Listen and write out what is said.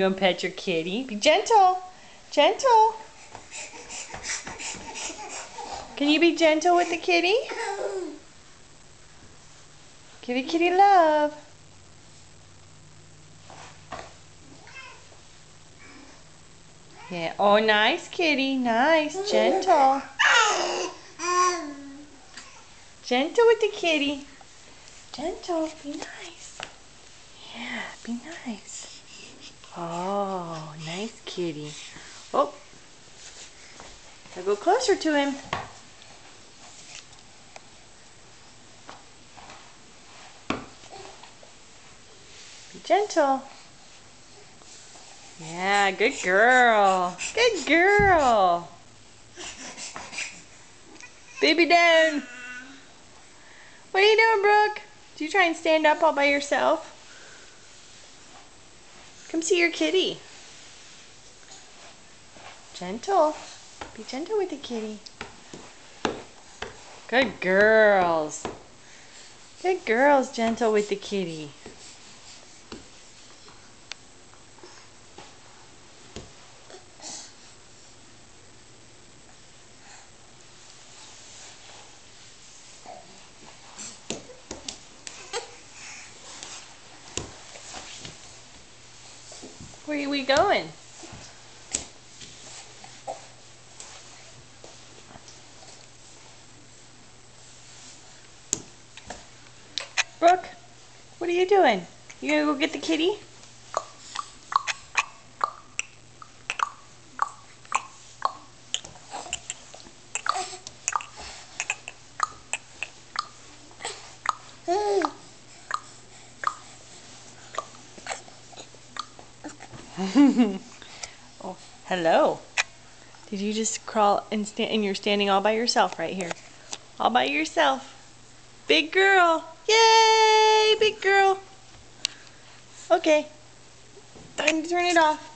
gonna pet your kitty? Be gentle. Gentle. Can you be gentle with the kitty? Kitty, kitty love. Yeah. Oh, nice kitty. Nice. Gentle. Gentle with the kitty. Gentle. Be nice. Yeah, be nice. Oh, nice kitty. Oh. I'll go closer to him. Be gentle. Yeah, good girl. Good girl. Baby down. What are you doing, Brooke? Do you try and stand up all by yourself? Come see your kitty. Gentle. Be gentle with the kitty. Good girls. Good girls, gentle with the kitty. Where are we going? Brooke, what are you doing? You gonna go get the kitty? Oh, hello. Did you just crawl and you're standing all by yourself right here? All by yourself. Big girl. Yay, big girl. Okay. Time to turn it off.